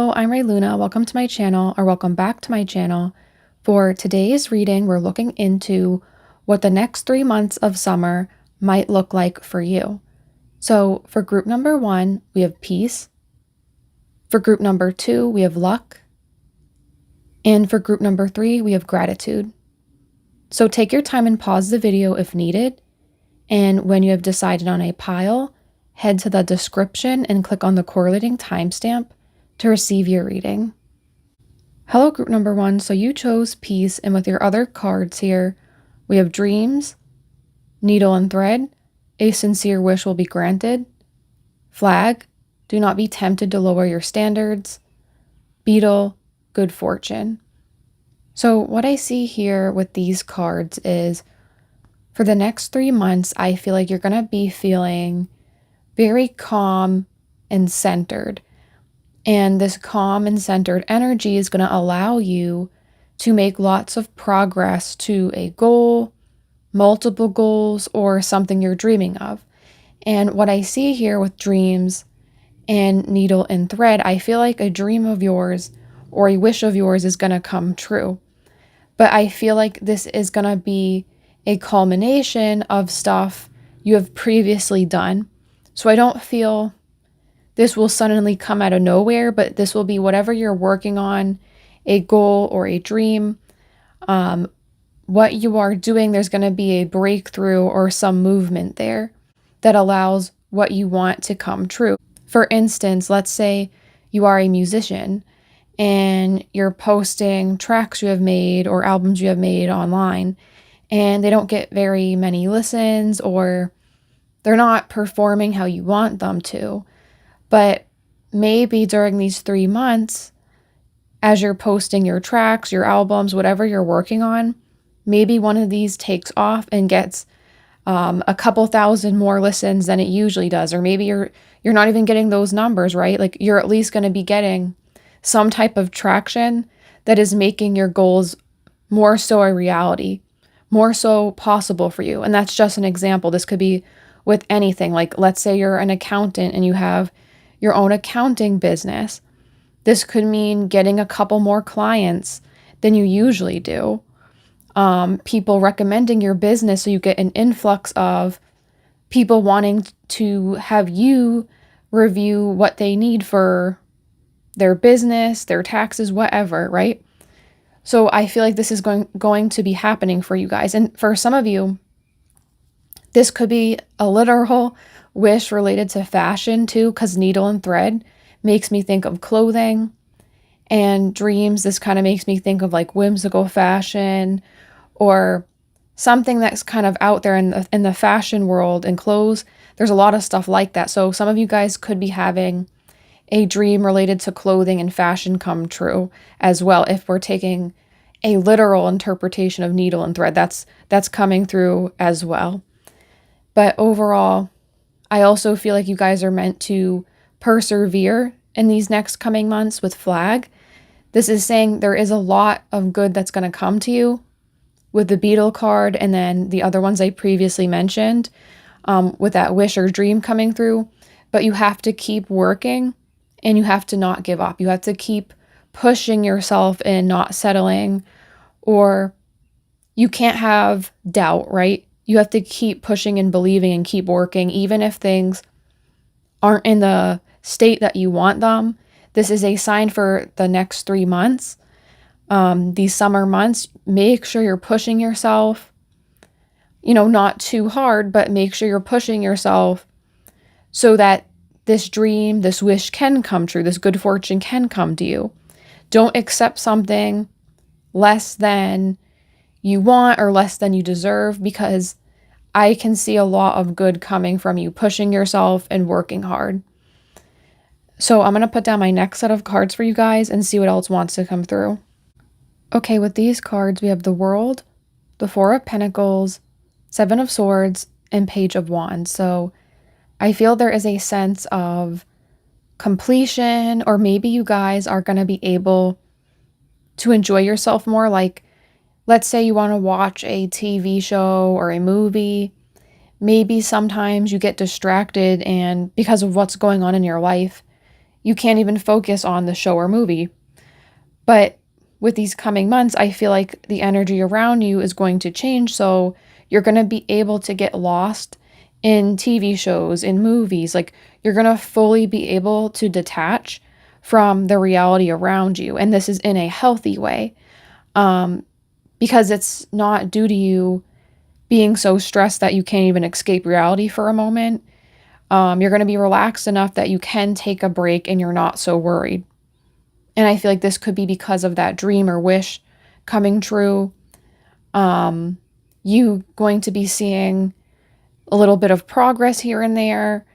Hello, I'm Ray Luna. Welcome to my channel, or welcome back to my channel. For today's reading, we're looking into what the next 3 months of summer might look like for you. So for group number 1, we have peace. For group number 2, we have luck. And for group number 3, we have gratitude. So take your time and pause the video if needed. And when you have decided on a pile, head to the description and click on the correlating timestamp to receive your reading. Hello, group number 1. So you chose peace, and with your other cards here, we have dreams, needle and thread, a sincere wish will be granted, flag, do not be tempted to lower your standards, beetle, good fortune. So what I see here with these cards is for the next 3 months, I feel like you're going to be feeling very calm and centered. And this calm and centered energy is going to allow you to make lots of progress to a goal, multiple goals, or something you're dreaming of. And what I see here with dreams and needle and thread, I feel like a dream of yours or a wish of yours is going to come true. But I feel like this is going to be a culmination of stuff you have previously done. So I don't feel this will suddenly come out of nowhere, but this will be whatever you're working on, a goal or a dream. What you are doing, there's going to be a breakthrough or some movement there that allows what you want to come true. For instance, let's say you are a musician and you're posting tracks you have made or albums you have made online, and they don't get very many listens, or they're not performing how you want them to. But maybe during these 3 months, as you're posting your tracks, your albums, whatever you're working on, maybe one of these takes off and gets a couple thousand more listens than it usually does. Or maybe you're not even getting those numbers, right? Like you're at least going to be getting some type of traction that is making your goals more so a reality, more so possible for you. And that's just an example. This could be with anything. Like let's say you're an accountant and you have your own accounting business. This could mean getting a couple more clients than you usually do. People recommending your business, so you get an influx of people wanting to have you review what they need for their business, their taxes, whatever, right? So I feel like this is going to be happening for you guys. And for some of you, this could be a literal wish related to fashion too, because needle and thread makes me think of clothing, and dreams, this kind of makes me think of like whimsical fashion or something that's kind of out there in the fashion world and clothes. There's a lot of stuff like that. So some of you guys could be having a dream related to clothing and fashion come true as well. If we're taking a literal interpretation of needle and thread, that's coming through as well. But overall, I also feel like you guys are meant to persevere in these next coming months with flag. This is saying there is a lot of good that's going to come to you with the beetle card, and then the other ones I previously mentioned with that wish or dream coming through. But you have to keep working and you have to not give up. You have to keep pushing yourself and not settling, or you can't have doubt, right? You have to keep pushing and believing and keep working, even if things aren't in the state that you want them. This is a sign for the next 3 months. These summer months, make sure you're pushing yourself, not too hard, but make sure you're pushing yourself so that this dream, this wish can come true, this good fortune can come to you. Don't accept something less than you want or less than you deserve, because I can see a lot of good coming from you pushing yourself and working hard. So I'm going to put down my next set of cards for you guys and see what else wants to come through. Okay, with these cards, we have the World, the Four of Pentacles, Seven of Swords, and Page of Wands. So I feel there is a sense of completion, or maybe you guys are going to be able to enjoy yourself more. Like, let's say you want to watch a TV show or a movie. Maybe sometimes you get distracted, and because of what's going on in your life, you can't even focus on the show or movie. But with these coming months, I feel like the energy around you is going to change. So you're going to be able to get lost in TV shows, in movies. Like you're going to fully be able to detach from the reality around you. And this is in a healthy way, because it's not due to you being so stressed that you can't even escape reality for a moment. You're going to be relaxed enough that you can take a break and you're not so worried. And I feel like this could be because of that dream or wish coming true. You going to be seeing a little bit of progress here and there.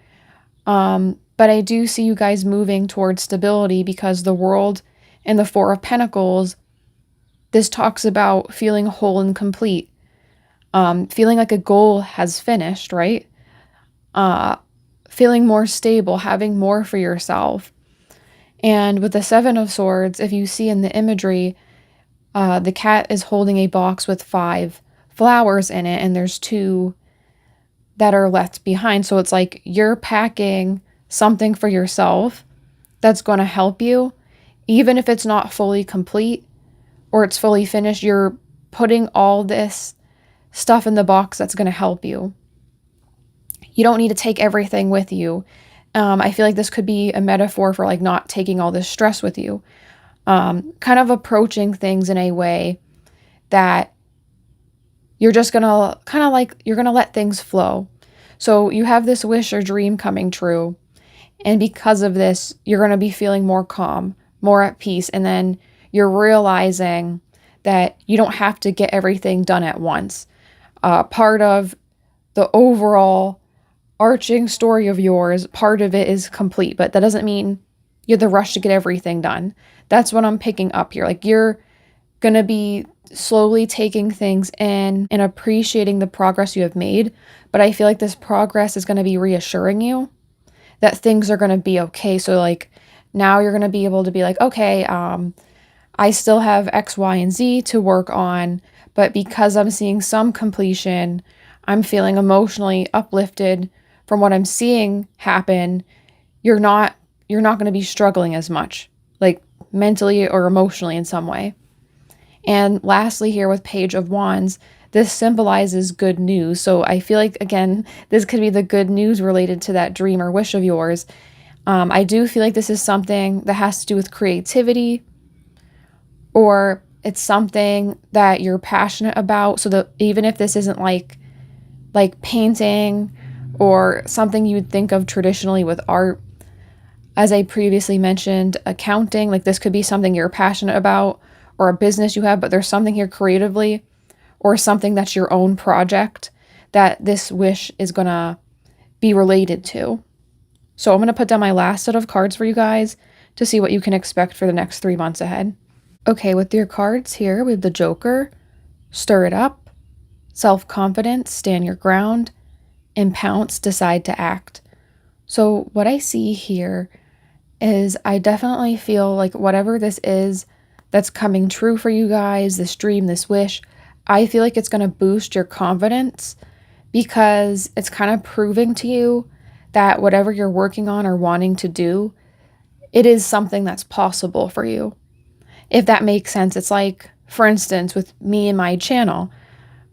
But I do see you guys moving towards stability because the World and the Four of Pentacles, this talks about feeling whole and complete. Feeling like a goal has finished, right? Feeling more stable, having more for yourself. And with the Seven of Swords, if you see in the imagery, the cat is holding a box with 5 flowers in it, and there's 2 that are left behind. So it's like you're packing something for yourself that's going to help you. Even if it's not fully complete or it's fully finished, you're putting all this stuff in the box that's going to help you. You don't need to take everything with you. I feel like this could be a metaphor for like not taking all this stress with you. Kind of approaching things in a way that you're just going to kind of like, you're going to let things flow. So you have this wish or dream coming true. And because of this, you're going to be feeling more calm, more at peace. And then you're realizing that you don't have to get everything done at once. Part of the overall arching story of yours, part of it is complete, but that doesn't mean you have the rush to get everything done. That's what I'm picking up here. Like you're going to be slowly taking things in and appreciating the progress you have made. But I feel like this progress is going to be reassuring you that things are going to be okay. So like now you're going to be able to be like, okay, I still have X, Y, and Z to work on, but because I'm seeing some completion, I'm feeling emotionally uplifted from what I'm seeing happen. You're not going to be struggling as much, like mentally or emotionally in some way. And lastly here with Page of Wands, this symbolizes good news. So I feel like, again, this could be the good news related to that dream or wish of yours. I do feel like this is something that has to do with creativity, or it's something that you're passionate about. So that even if this isn't like painting or something you would think of traditionally with art, as I previously mentioned, accounting, like this could be something you're passionate about or a business you have, but there's something here creatively or something that's your own project that this wish is going to be related to. So I'm going to put down my last set of cards for you guys to see what you can expect for the next 3 months ahead. Okay, with your cards here, we have the Joker, Stir It Up, Self-Confidence, Stand Your Ground, and Pounce, Decide to Act. So what I see here is I definitely feel like whatever this is that's coming true for you guys, this dream, this wish, I feel like it's going to boost your confidence because it's kind of proving to you that whatever you're working on or wanting to do, it is something that's possible for you. If that makes sense. It's like, for instance, with me and my channel,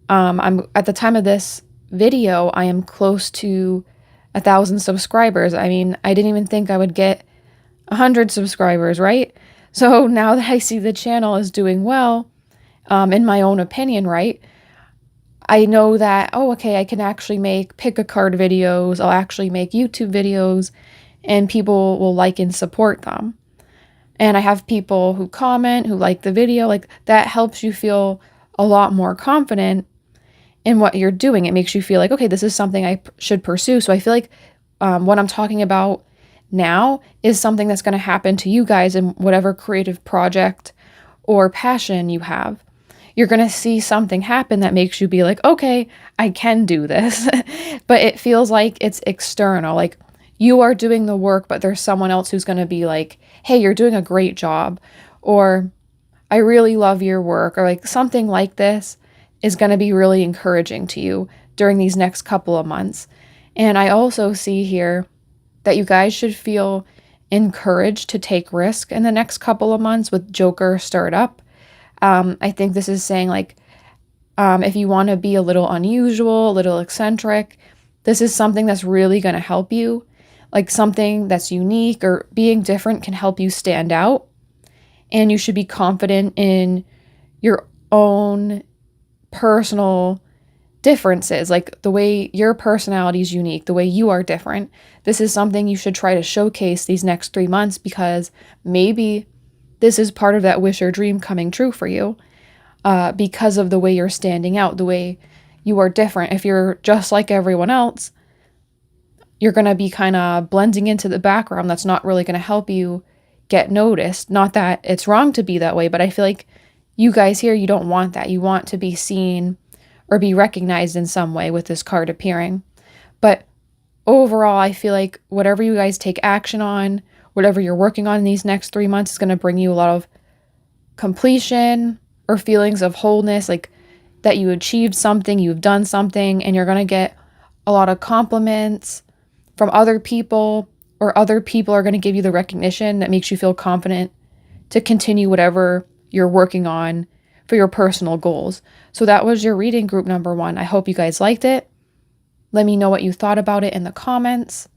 I'm at the time of this video, I am close to 1,000 subscribers. I mean, I didn't even think I would get 100 subscribers, right? So now that I see the channel is doing well, in my own opinion, right? I know that, oh, okay, I can actually make pick-a-card videos. I'll actually make YouTube videos and people will like and support them. And I have people who comment, who like the video, like that helps you feel a lot more confident in what you're doing. It makes you feel like, okay, this is something I should pursue. So I feel like what I'm talking about now is something that's going to happen to you guys in whatever creative project or passion you have. You're going to see something happen that makes you be like, okay, I can do this. But it feels like it's external. Like you are doing the work, but there's someone else who's going to be like, hey, you're doing a great job. Or I really love your work. Or like something like this is going to be really encouraging to you during these next couple of months. And I also see here that you guys should feel encouraged to take risk in the next couple of months with Joker stirred up. I think this is saying like, if you want to be a little unusual, a little eccentric, this is something that's really going to help you. Like something that's unique or being different can help you stand out. And you should be confident in your own personal differences, like the way your personality is unique, the way you are different. This is something you should try to showcase these next 3 months because maybe this is part of that wish or dream coming true for you because of the way you're standing out, the way you are different. If you're just like everyone else, you're going to be kind of blending into the background. That's not really going to help you get noticed. Not that it's wrong to be that way, but I feel like you guys here, you don't want that. You want to be seen or be recognized in some way with this card appearing. But overall, I feel like whatever you guys take action on, whatever you're working on in these next 3 months is going to bring you a lot of completion or feelings of wholeness, like that you achieved something, you've done something, and you're going to get a lot of compliments from other people, or other people are going to give you the recognition that makes you feel confident to continue whatever you're working on for your personal goals. So that was your reading group number 1. I hope you guys liked it. Let me know what you thought about it in the comments.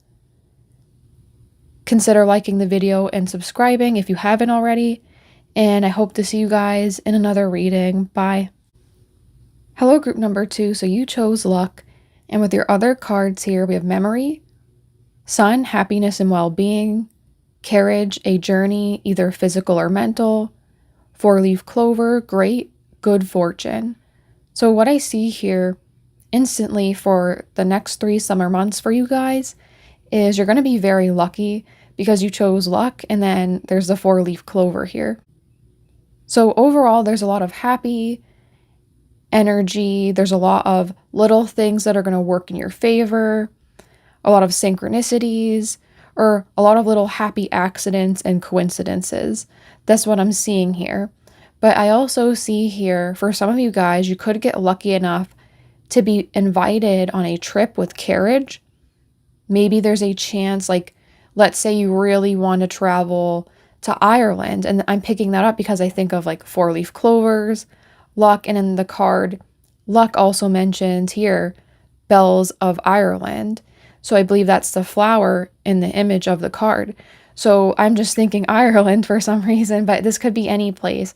Consider liking the video and subscribing if you haven't already. And I hope to see you guys in another reading. Bye. Hello, group number 2. So you chose luck. And with your other cards here, we have memory, sun, happiness and well-being, carriage, a journey, either physical or mental, 4-leaf clover, great, good fortune. So what I see here instantly for the next 3 summer months for you guys is you're going to be very lucky because you chose luck, and then there's the 4-leaf clover here. So overall, there's a lot of happy energy. There's a lot of little things that are going to work in your favor, a lot of synchronicities, or a lot of little happy accidents and coincidences. That's what I'm seeing here. But I also see here, for some of you guys, you could get lucky enough to be invited on a trip with carriage. Maybe there's a chance, like, let's say you really want to travel to Ireland. And I'm picking that up because I think of like 4-leaf clovers, luck, and in the card, luck also mentioned here, bells of Ireland. So I believe that's the flower in the image of the card. So I'm just thinking Ireland for some reason, but this could be any place.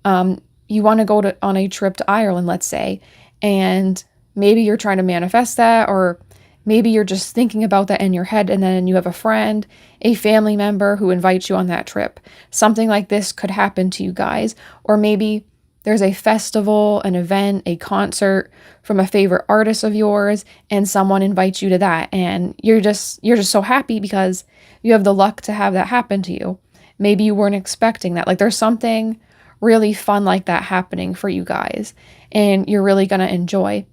You want to go on a trip to Ireland, let's say, and maybe you're trying to manifest that, or maybe you're just thinking about that in your head, and then you have a friend, a family member who invites you on that trip. Something like this could happen to you guys. Or maybe there's a festival, an event, a concert from a favorite artist of yours, and someone invites you to that, and you're just so happy because you have the luck to have that happen to you. Maybe you weren't expecting that. Like, there's something really fun like that happening for you guys, and you're really going to enjoy.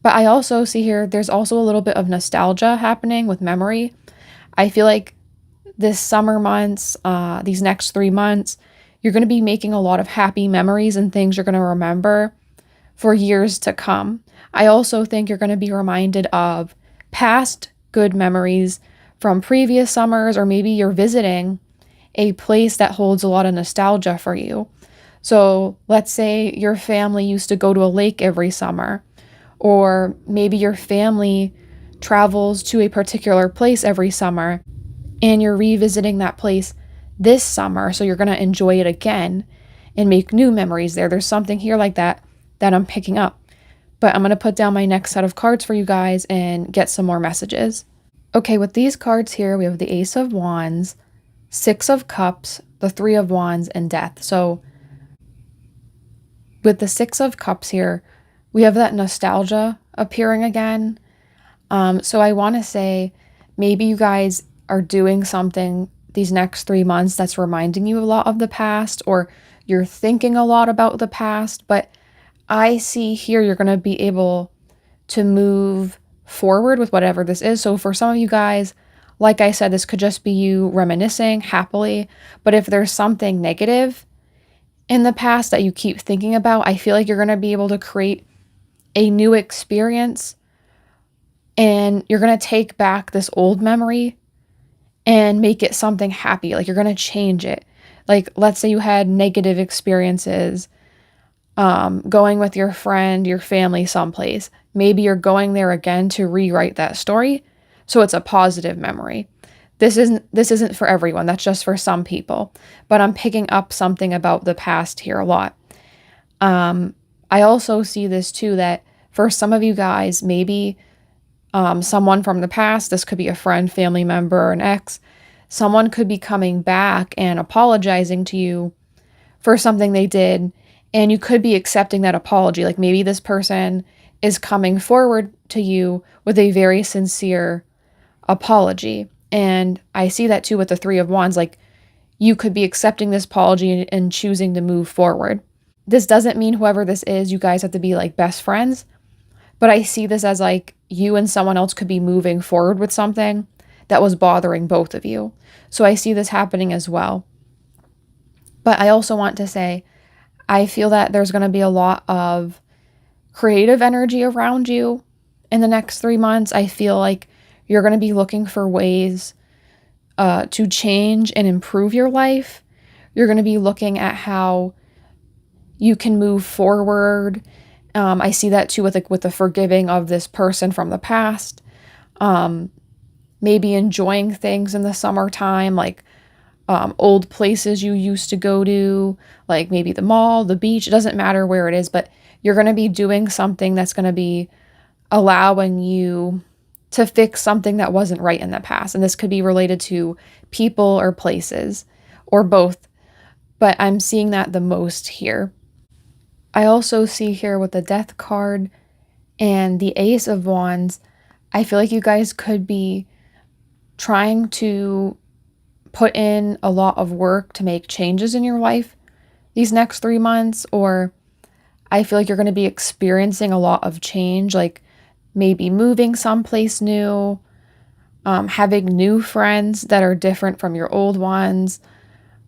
But I also see here, there's also a little bit of nostalgia happening with memory. I feel like this summer months, these next 3 months, you're going to be making a lot of happy memories and things you're going to remember for years to come. I also think you're going to be reminded of past good memories from previous summers, or maybe you're visiting a place that holds a lot of nostalgia for you. So let's say your family used to go to a lake every summer, or maybe your family travels to a particular place every summer and you're revisiting that place this summer, so you're going to enjoy it again and make new memories there. There's something here like that I'm picking up. But I'm going to put down my next set of cards for you guys and get some more messages. Okay, with these cards here, we have the Ace of Wands, 6 of Cups, the 3 of Wands, and Death. So with the 6 of Cups here, we have that nostalgia appearing again. So I want to say maybe you guys are doing something these next 3 months that's reminding you a lot of the past, or you're thinking a lot about the past, but I see here you're going to be able to move forward with whatever this is. So for some of you guys, like I said, this could just be you reminiscing happily, but if there's something negative in the past that you keep thinking about, I feel like you're going to be able to create a new experience, and you're going to take back this old memory and make it something happy. Like you're going to change it. Like let's say you had negative experiences going with your friend, your family someplace. Maybe you're going there again to rewrite that story so it's a positive memory. This isn't for everyone. That's just for some people. But I'm picking up something about the past here a lot. I also see this too, that for some of you guys, maybe someone from the past, this could be a friend, family member, an ex, someone could be coming back and apologizing to you for something they did, and you could be accepting that apology. Like maybe this person is coming forward to you with a very sincere apology. And I see that too with the Three of Wands. Like you could be accepting this apology and choosing to move forward. This doesn't mean whoever this is, you guys have to be like best friends, but I see this as like you and someone else could be moving forward with something that was bothering both of you. So I see this happening as well. But I also want to say, I feel that there's going to be a lot of creative energy around you in the next 3 months. I feel like you're going to be looking for ways to change and improve your life. You're going to be looking at how you can move forward. I see that too with the forgiving of this person from the past. Maybe enjoying things in the summertime, like old places you used to go to, like maybe the mall, the beach. It doesn't matter where it is, but you're going to be doing something that's going to be allowing you to fix something that wasn't right in the past. And this could be related to people or places or both, but I'm seeing that the most here. I also see here with the Death card and the Ace of Wands, I feel like you guys could be trying to put in a lot of work to make changes in your life these next 3 months, or I feel like you're going to be experiencing a lot of change, like maybe moving someplace new, having new friends that are different from your old ones,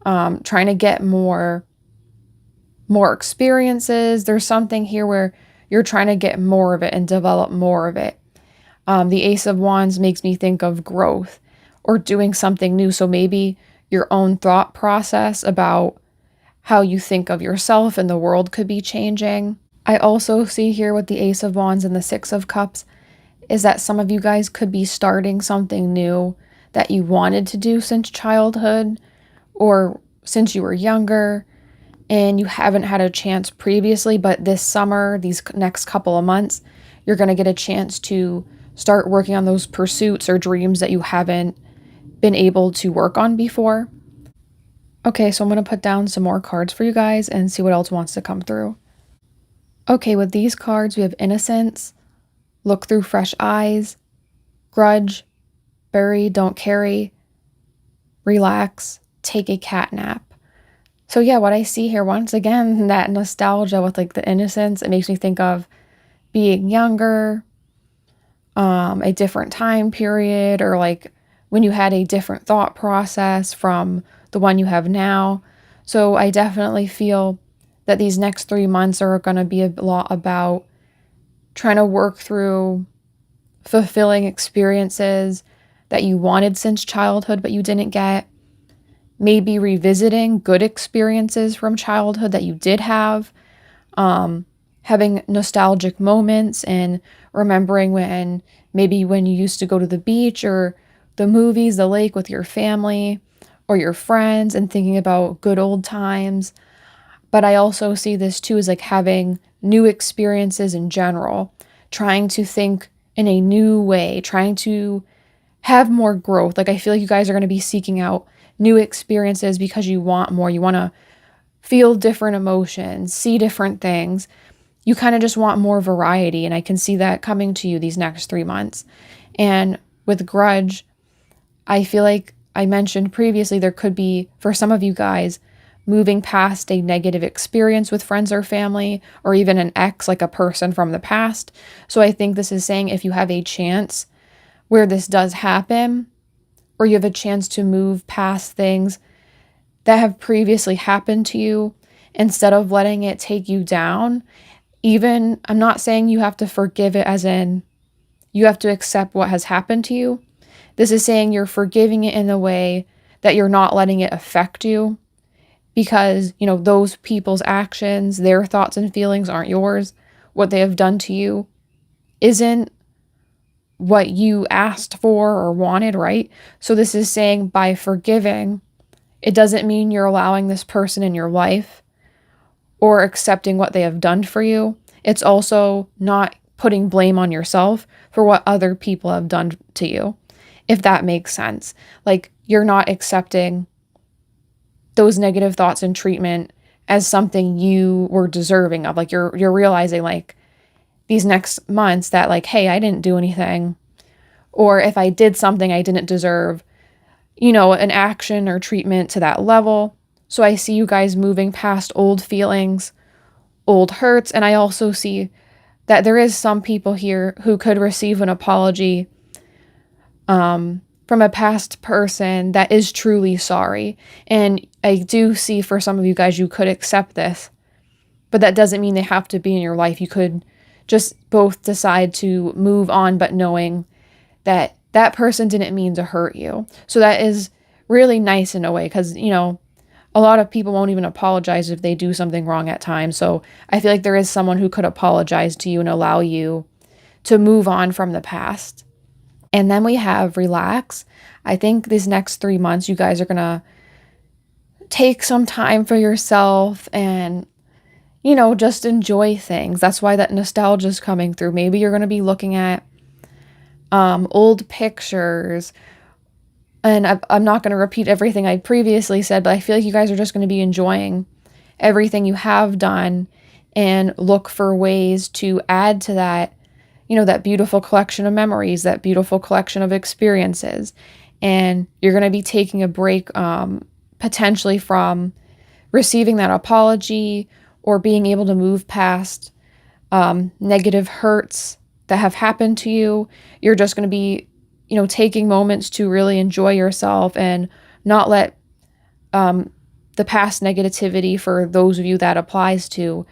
trying to get more experiences. There's something here where you're trying to get more of it and develop more of it. The Ace of Wands makes me think of growth or doing something new. So maybe your own thought process about how you think of yourself and the world could be changing. I also see here with the Ace of Wands and the Six of Cups is that some of you guys could be starting something new that you wanted to do since childhood or since you were younger and you haven't had a chance previously, but this summer, these next couple of months, you're going to get a chance to start working on those pursuits or dreams that you haven't been able to work on before. Okay, so I'm going to put down some more cards for you guys and see what else wants to come through. Okay, with these cards, we have Innocence, Look Through Fresh Eyes, Grudge, Bury, Don't Carry, Relax, Take a Cat Nap. So yeah, what I see here, once again, that nostalgia with like the innocence, it makes me think of being younger, a different time period, or like when you had a different thought process from the one you have now. So I definitely feel that these next 3 months are going to be a lot about trying to work through fulfilling experiences that you wanted since childhood but you didn't get. Maybe revisiting good experiences from childhood that you did have. Having nostalgic moments and remembering when you used to go to the beach or the movies, the lake with your family or your friends and thinking about good old times. But I also see this too as like having new experiences in general, trying to think in a new way, trying to have more growth. Like I feel like you guys are going to be seeking out new experiences because you want more. You want to feel different emotions, see different things. You kind of just want more variety. And I can see that coming to you these next 3 months. And with Grudge, I feel like I mentioned previously, there could be, for some of you guys, moving past a negative experience with friends or family, or even an ex, like a person from the past. So I think this is saying if you have a chance where this does happen, or you have a chance to move past things that have previously happened to you, instead of letting it take you down, even, I'm not saying you have to forgive it as in you have to accept what has happened to you. This is saying you're forgiving it in the way that you're not letting it affect you because, those people's actions, their thoughts and feelings aren't yours. What they have done to you isn't what you asked for or wanted, right? So this is saying by forgiving, it doesn't mean you're allowing this person in your life or accepting what they have done for you. It's also not putting blame on yourself for what other people have done to you, if that makes sense. Like, you're not accepting those negative thoughts and treatment as something you were deserving of. Like, you're realizing, like, these next months that, like, hey, I didn't do anything, or if I did something I didn't deserve, an action or treatment to that level. So I see you guys moving past old feelings, old hurts, and I also see that there is some people here who could receive an apology from a past person that is truly sorry. And I do see for some of you guys, you could accept this, but that doesn't mean they have to be in your life. You could just both decide to move on, but knowing that that person didn't mean to hurt you. So that is really nice in a way, because, a lot of people won't even apologize if they do something wrong at times. So I feel like there is someone who could apologize to you and allow you to move on from the past. And then we have relax. I think these next 3 months, you guys are going to take some time for yourself and, just enjoy things. That's why that nostalgia is coming through. Maybe you're going to be looking at old pictures. And I'm not going to repeat everything I previously said, but I feel like you guys are just going to be enjoying everything you have done and look for ways to add to that, that beautiful collection of memories, that beautiful collection of experiences. And you're going to be taking a break potentially from receiving that apology or being able to move past negative hurts that have happened to you. You're just going to be taking moments to really enjoy yourself and not let the past negativity, for those of you that applies to,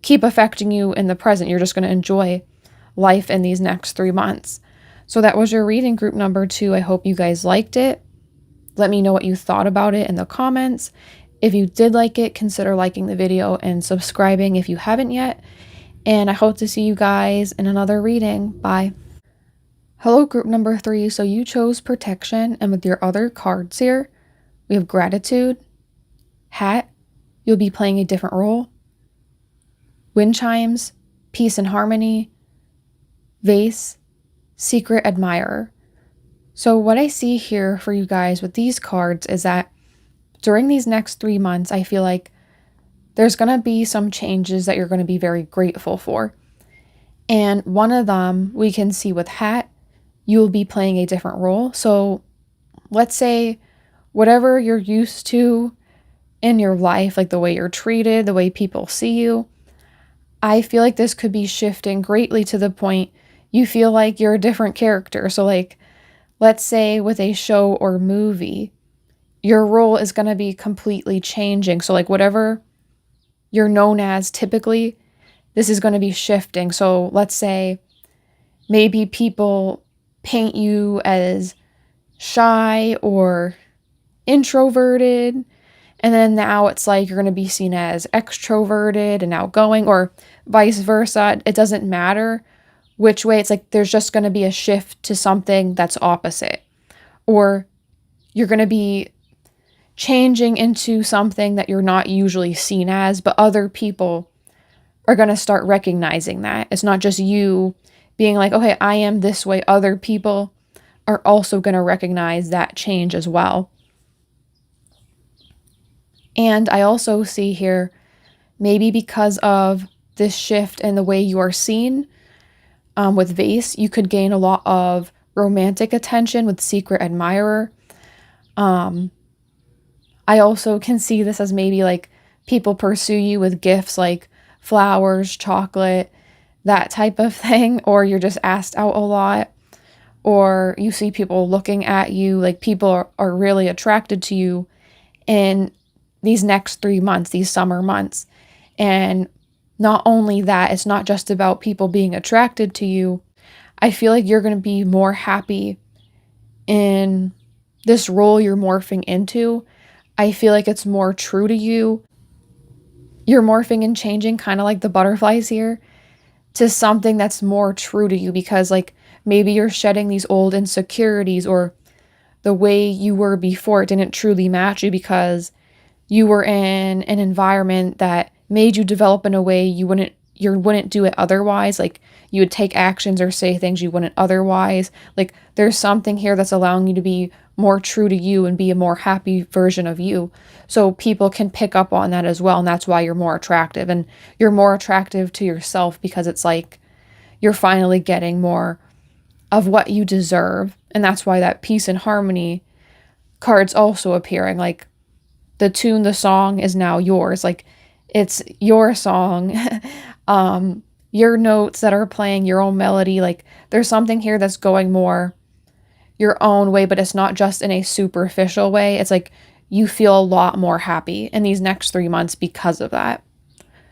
keep affecting you in the present. You're just going to enjoy life in these next 3 months. So that was your reading group number 2. I hope you guys liked it. Let me know what you thought about it in the comments. If you did like it, consider liking the video and subscribing if you haven't yet. And I hope to see you guys in another reading. Bye. Hello, group number 3. So you chose protection, and with your other cards here, we have gratitude, hat, you'll be playing a different role, wind chimes, peace and harmony, vase, secret admirer. So what I see here for you guys with these cards is that during these next 3 months, I feel like there's going to be some changes that you're going to be very grateful for. And one of them we can see with hat, you'll be playing a different role. So let's say whatever you're used to in your life, like the way you're treated, the way people see you, I feel like this could be shifting greatly to the point you feel like you're a different character. So like, let's say with a show or movie, your role is going to be completely changing. So like whatever you're known as typically, this is going to be shifting. So let's say maybe people paint you as shy or introverted, and then now it's like you're going to be seen as extroverted and outgoing, or vice versa. It doesn't matter which way. It's like there's just going to be a shift to something that's opposite, or you're going to be changing into something that you're not usually seen as, but other people are going to start recognizing that. It's not just you being like, okay, I am this way. Other people are also going to recognize that change as well. And I also see here, maybe because of this shift in the way you are seen with vase, you could gain a lot of romantic attention with secret admirer. I also can see this as maybe like people pursue you with gifts like flowers, chocolate, that type of thing, or you're just asked out a lot, or you see people looking at you, like people are really attracted to you in these next 3 months, these summer months. And not only that, it's not just about people being attracted to you. I feel like you're going to be more happy in this role you're morphing into, I feel like it's more true to you. You're morphing and changing, kind of like the butterflies here, to something that's more true to you, because like maybe you're shedding these old insecurities, or the way you were before it didn't truly match you because you were in an environment that made you develop in a way you wouldn't do it otherwise. Like you would take actions or say things you wouldn't otherwise. Like there's something here that's allowing you to be more true to you and be a more happy version of you. So people can pick up on that as well. And that's why you're more attractive. And you're more attractive to yourself because it's like you're finally getting more of what you deserve. And that's why that peace and harmony card's also appearing. Like the song is now yours. Like it's your song. Your notes that are playing, your own melody. Like there's something here that's going more your own way, but it's not just in a superficial way. It's like you feel a lot more happy in these next 3 months because of that.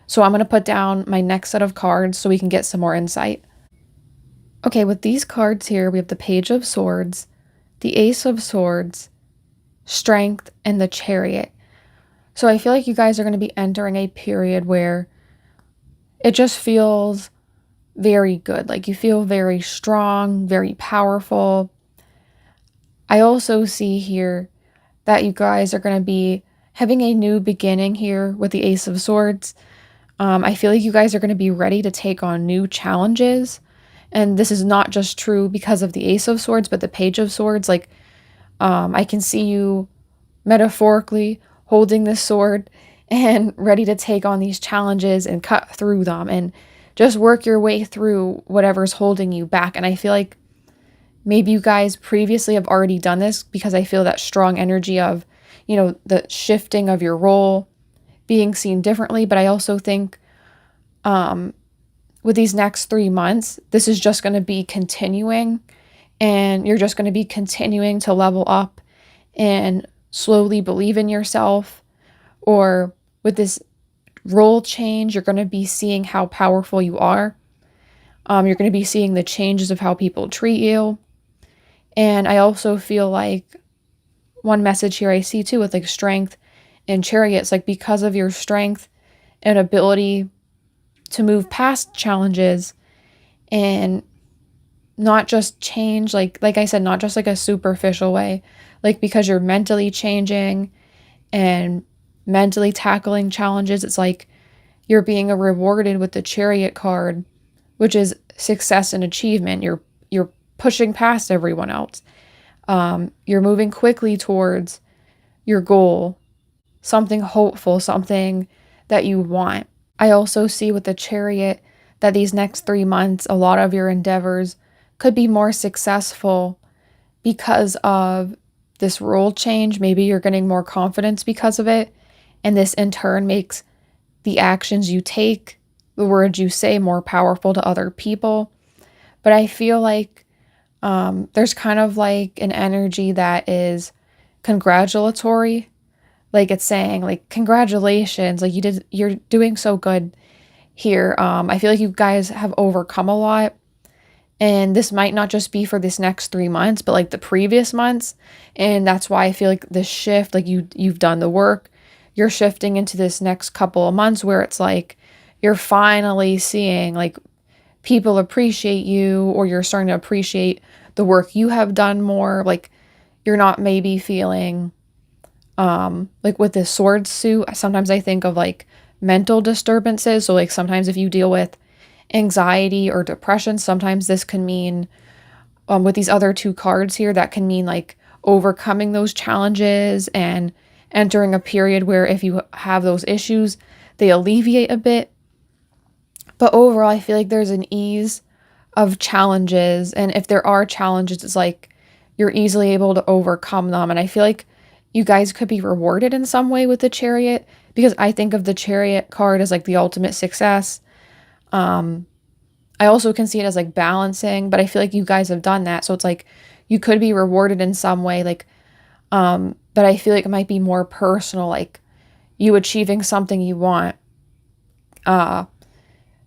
So I'm going to put down my next set of cards so we can get some more insight. Okay, with these cards here, we have the Page of Swords, the Ace of Swords, Strength, and the Chariot. So I feel like you guys are going to be entering a period where it just feels very good. Like you feel very strong, very powerful. I also see here that you guys are going to be having a new beginning here with the Ace of Swords. I feel like you guys are going to be ready to take on new challenges. And this is not just true because of the Ace of Swords, but the Page of Swords. Like, I can see you metaphorically holding this sword and ready to take on these challenges and cut through them and just work your way through whatever's holding you back. And I feel like maybe you guys previously have already done this, because I feel that strong energy of, the shifting of your role, being seen differently. But I also think with these next 3 months, this is just going to be continuing, and you're just going to be continuing to level up and slowly believe in yourself. Or with this role change, you're going to be seeing how powerful you are. You're going to be seeing the changes of how people treat you. And I also feel like one message here I see too with like Strength and Chariots, like because of your strength and ability to move past challenges and not just change, like I said, not just like a superficial way, like because you're mentally changing and mentally tackling challenges, it's like you're being rewarded with the Chariot card, which is success and achievement. You're pushing past everyone else. You're moving quickly towards your goal, something hopeful, something that you want. I also see with the Chariot that these next 3 months, a lot of your endeavors could be more successful because of this role change. Maybe you're getting more confidence because of it. And this in turn makes the actions you take, the words you say, more powerful to other people. But I feel like there's kind of like an energy that is congratulatory. Like it's saying like, congratulations, like you're doing so good here. I feel like you guys have overcome a lot. And this might not just be for this next 3 months, but like the previous months. And that's why I feel like this shift, like you've done the work. You're shifting into this next couple of months where it's like you're finally seeing like people appreciate you, or you're starting to appreciate the work you have done more. Like you're not maybe feeling like with this sword suit, sometimes I think of like mental disturbances. So like sometimes if you deal with anxiety or depression, sometimes this can mean with these other 2 cards here, that can mean like overcoming those challenges and entering a period where if you have those issues, they alleviate a bit. But overall, I feel like there's an ease of challenges. And if there are challenges, it's like you're easily able to overcome them. And I feel like you guys could be rewarded in some way with the Chariot, because I think of the Chariot card as like the ultimate success. I also can see it as like balancing, but I feel like you guys have done that. So it's like you could be rewarded in some way, like, but I feel like it might be more personal, like you achieving something you want,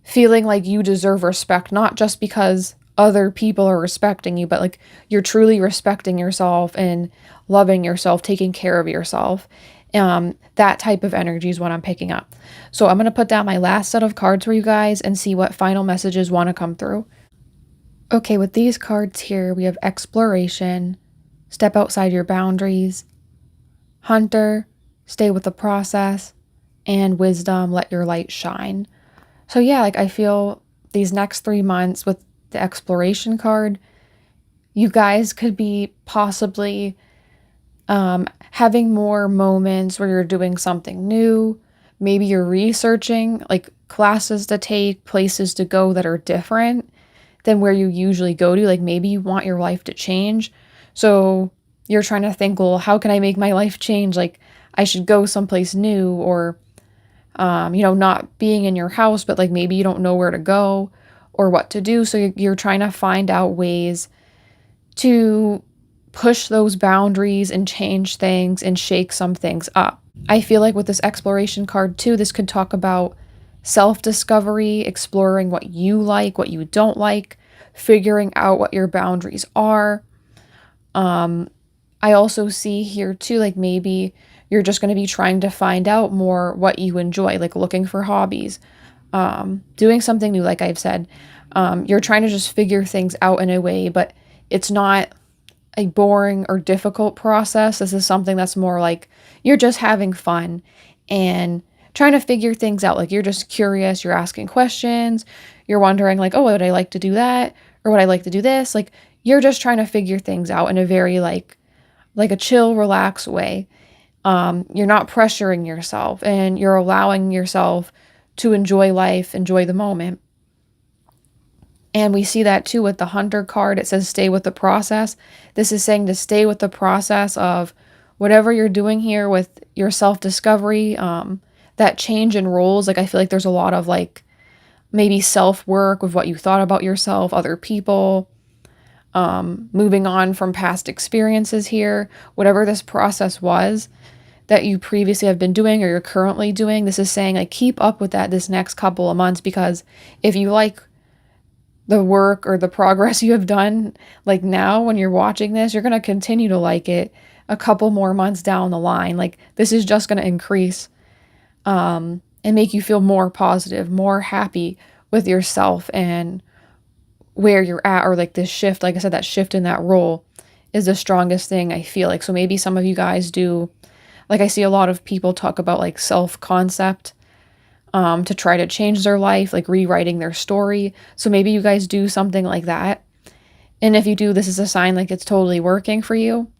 feeling like you deserve respect, not just because other people are respecting you, but like you're truly respecting yourself and loving yourself, taking care of yourself. That type of energy is what I'm picking up. So I'm going to put down my last set of cards for you guys and see what final messages want to come through. Okay, with these cards here, we have exploration, step outside your boundaries, hunter, stay with the process, and wisdom, let your light shine. So yeah, like I feel these next 3 months with the exploration card, you guys could be possibly having more moments where you're doing something new. Maybe you're researching like classes to take, places to go that are different than where you usually go to. Like maybe you want your life to change. So you're trying to think, well, how can I make my life change? Like I should go someplace new, or, not being in your house, but like maybe you don't know where to go or what to do. So you're trying to find out ways to push those boundaries and change things and shake some things up. I feel like with this exploration card too, this could talk about self-discovery, exploring what you like, what you don't like, figuring out what your boundaries are. I also see here too, like maybe you're just going to be trying to find out more what you enjoy, like looking for hobbies, doing something new, like I've said. You're trying to just figure things out in a way, but it's not a boring or difficult process. This is something that's more like you're just having fun and trying to figure things out. Like you're just curious, you're asking questions, you're wondering like, oh, would I like to do that? Or would I like to do this? Like you're just trying to figure things out in a very like a chill, relaxed way. You're not pressuring yourself and you're allowing yourself to enjoy life, enjoy the moment. And we see that too with the Hunter card. It says stay with the process. This is saying to stay with the process of whatever you're doing here with your self-discovery, that change in roles. Like I feel like there's a lot of like maybe self-work with what you thought about yourself, other people, moving on from past experiences here. Whatever this process was that you previously have been doing or you're currently doing, this is saying like keep up with that this next couple of months, because if you like the work or the progress you have done, like now when you're watching this, you're going to continue to like it a couple more months down the line. Like this is just going to increase and make you feel more positive, more happy with yourself and where you're at, or like this shift, like I said, that shift in that role is the strongest thing I feel like. So maybe some of you guys do, like I see a lot of people talk about like self-concept, to try to change their life, like rewriting their story. So maybe you guys do something like that. And if you do, this is a sign like it's totally working for you.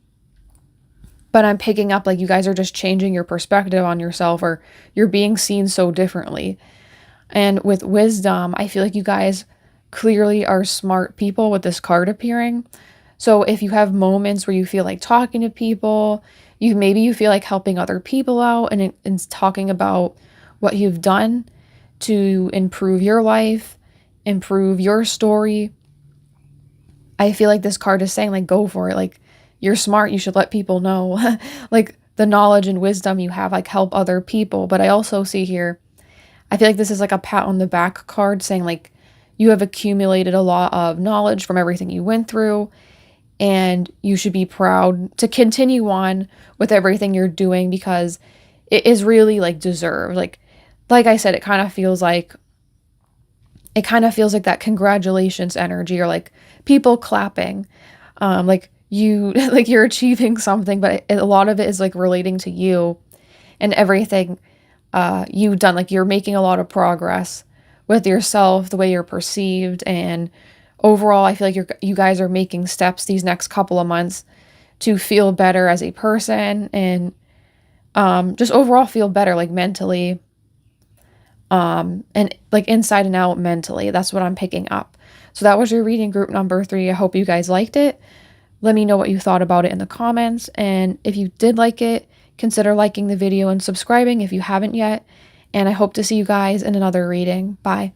But I'm picking up like you guys are just changing your perspective on yourself, or you're being seen so differently. And with wisdom, I feel like you guys clearly are smart people with this card appearing. So if you have moments where you feel like talking to people, maybe you feel like helping other people out and talking about what you've done to improve your life, improve your story. I feel like this card is saying like, go for it. Like you're smart. You should let people know like the knowledge and wisdom you have, like help other people. But I also see here, I feel like this is like a pat on the back card saying like, you have accumulated a lot of knowledge from everything you went through, and you should be proud to continue on with everything you're doing, because it is really like deserved. Like I said, it kind of feels like that congratulations energy, or like people clapping, like you, like you're achieving something, but a lot of it is like relating to you and everything you've done. Like you're making a lot of progress with yourself, the way you're perceived, and overall, I feel like you guys are making steps these next couple of months to feel better as a person, and just overall feel better, like mentally, and like inside and out mentally. That's what I'm picking up. So that was your reading group number 3. I hope you guys liked it. Let me know what you thought about it in the comments. And if you did like it, consider liking the video and subscribing if you haven't yet. And I hope to see you guys in another reading. Bye.